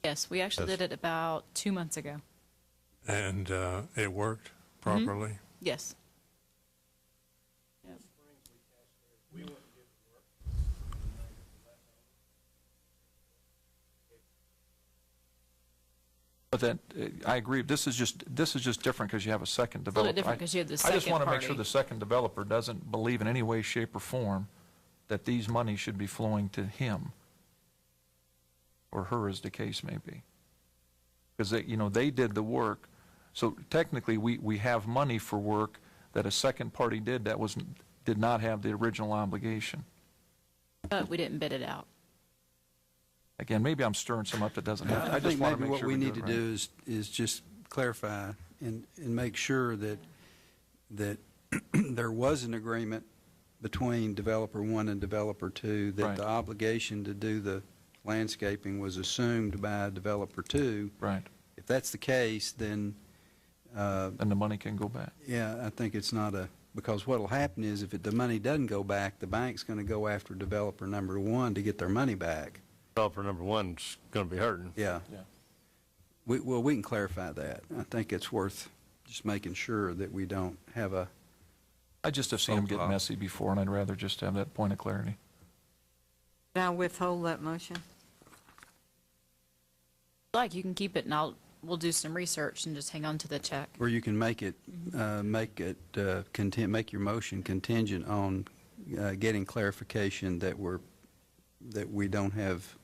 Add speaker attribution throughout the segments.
Speaker 1: Yes, we actually did it about 2 months ago.
Speaker 2: And it worked properly?
Speaker 1: Yes.
Speaker 3: But then, I agree, this is just different because you have a second
Speaker 1: A little
Speaker 3: developer.
Speaker 1: bit different because you have the
Speaker 3: I
Speaker 1: second
Speaker 3: just want to make
Speaker 1: party.
Speaker 3: sure the second developer doesn't believe in any way, shape, or form that these monies should be flowing to him or her, as the case may be. Because they did the work. So technically, we have money for work that a second party did that did not have the original obligation.
Speaker 1: But we didn't bid it out.
Speaker 3: Again, maybe I'm stirring some up that doesn't have.
Speaker 4: I
Speaker 3: I just
Speaker 4: think
Speaker 3: want to
Speaker 4: maybe
Speaker 3: make sure
Speaker 4: what we need
Speaker 3: do
Speaker 4: to
Speaker 3: it
Speaker 4: do
Speaker 3: right.
Speaker 4: is just clarify and make sure that there was an agreement between developer 1 and developer 2, that
Speaker 3: Right.
Speaker 4: the obligation to do the landscaping was assumed by developer 2.
Speaker 3: Right.
Speaker 4: If that's the case, then
Speaker 3: And the money can go back.
Speaker 4: yeah, I think it's not because what will happen is if the money doesn't go back, the bank's going to go after developer number 1 to get their money back.
Speaker 5: Developer number 1's going to be hurting.
Speaker 4: Yeah.
Speaker 3: Yeah.
Speaker 4: We can clarify that. I think it's worth just making sure that we don't have a.
Speaker 3: I just have seen them get messy before, and I'd rather just have that point of clarity.
Speaker 6: Can I withhold that motion?
Speaker 1: Like, you can keep it, and we'll do some research and just hang on to the check.
Speaker 4: Or you can make your motion contingent on getting clarification that we don't have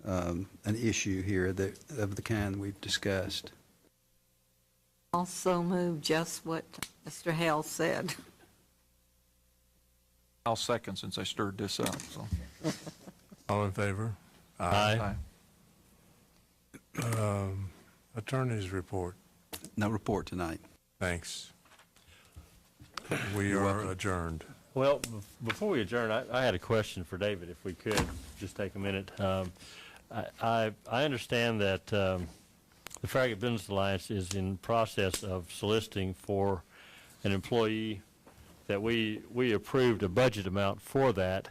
Speaker 4: an issue here of the kind we've discussed.
Speaker 6: Also move just what Mr. Hale said.
Speaker 3: I'll second since I stirred this up. So.
Speaker 2: All in favor?
Speaker 5: Aye.
Speaker 2: Attorney's report.
Speaker 4: No report tonight.
Speaker 2: Thanks. We are adjourned.
Speaker 5: Well, before we adjourn, I had a question for David, if we could just take a minute. I understand that the Farragut Business Alliance is in process of soliciting for an employee that we approved a budget amount for that,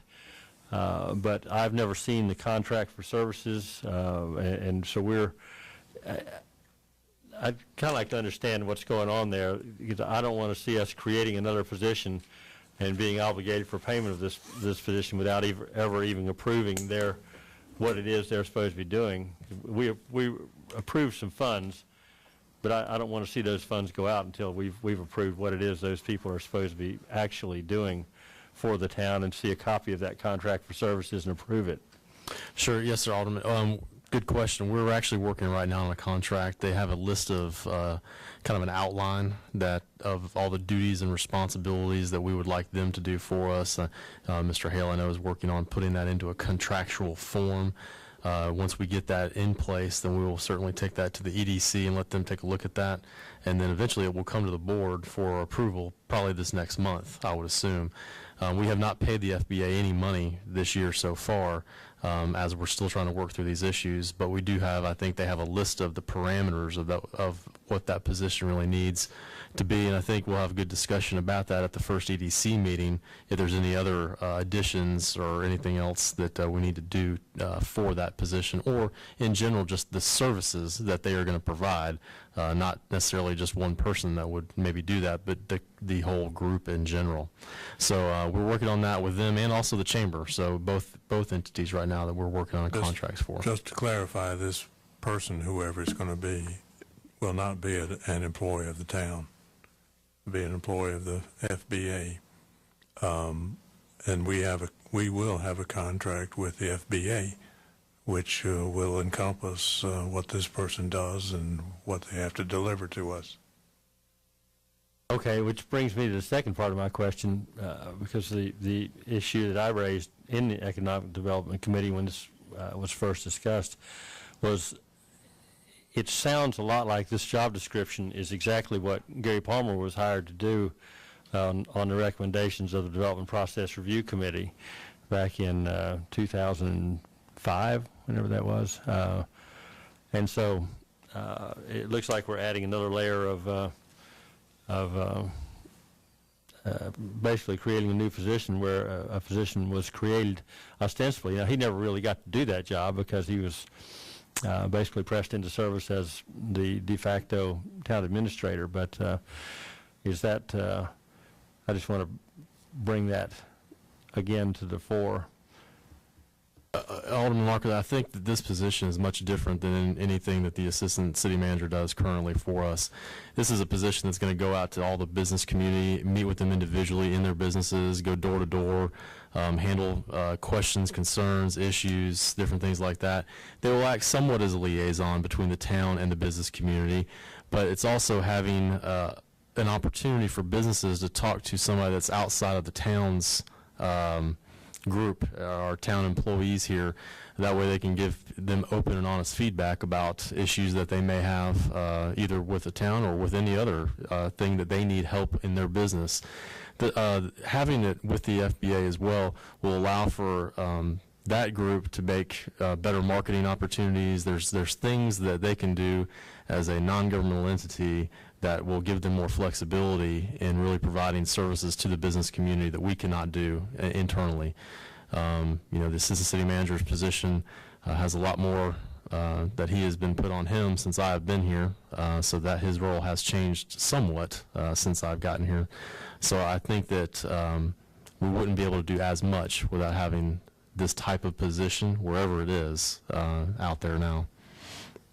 Speaker 5: but I've never seen the contract for services, and so I'd kind of like to understand what's going on there, because I don't want to see us creating another position and being obligated for payment of this position without ever even approving what it is they're supposed to be doing. We approved some funds, but I don't want to see those funds go out until we've approved what it is those people are supposed to be actually doing for the town, and see a copy of that contract for services and approve it.
Speaker 7: Sure. Yes, sir, Alderman. Good question. We're actually working right now on a contract. They have a list of kind of an outline of all the duties and responsibilities that we would like them to do for us. Mr. Hale, I know, is working on putting that into a contractual form. Once we get that in place, then we will certainly take that to the EDC and let them take a look at that. And then eventually it will come to the board for approval probably this next month, I would assume. We have not paid the FBA any money this year so far, as we're still trying to work through these issues. But we do have, I think they have a list of the parameters of what that position really needs to be, and I think we'll have a good discussion about that at the first EDC meeting, if there's any other additions or anything else that we need to do for that position, or in general just the services that they are going to provide, not necessarily just one person that would maybe do that, but the whole group in general. So we're working on that with them and also the chamber, so both entities right now that we're working on contracts for.
Speaker 2: Just to clarify, this person, whoever it's going to be, will not be an employee of the town, be an employee of the FBA. And we will have a contract with the FBA, which will encompass what this person does and what they have to deliver to us.
Speaker 5: Okay, which brings me to the second part of my question, because the issue that I raised in the Economic Development Committee when this was first discussed was, it sounds a lot like this job description is exactly what Gary Palmer was hired to do on the recommendations of the Development Process Review Committee back in 2005, whenever that was. And so it looks like we're adding another layer of basically creating a new position where a position was created ostensibly. Now, he never really got to do that job because he was basically pressed into service as the de facto town administrator. But is that, I just want to bring that again to the fore.
Speaker 7: Alderman Marker, I think that this position is much different than anything that the assistant city manager does currently for us. This is a position that's going to go out to all the business community, meet with them individually in their businesses, go door to door, handle questions, concerns, issues, different things like that. They will act somewhat as a liaison between the town and the business community, but it's also having an opportunity for businesses to talk to somebody that's outside of the town's group, our town employees here. That way they can give them open and honest feedback about issues that they may have either with the town or with any other thing that they need help in their business. Having it with the FBA as well will allow for that group to make better marketing opportunities. There's things that they can do as a non-governmental entity that will give them more flexibility in really providing services to the business community that we cannot do internally. The assistant city manager's position has a lot more that he has been put on him since I have been here, so that his role has changed somewhat since I've gotten here. So I think that we wouldn't be able to do as much without having this type of position, wherever it is, out there now.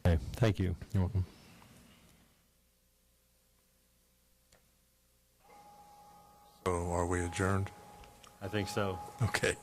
Speaker 5: Okay, thank you.
Speaker 7: You're welcome.
Speaker 2: So are we adjourned?
Speaker 5: I think so.
Speaker 2: Okay.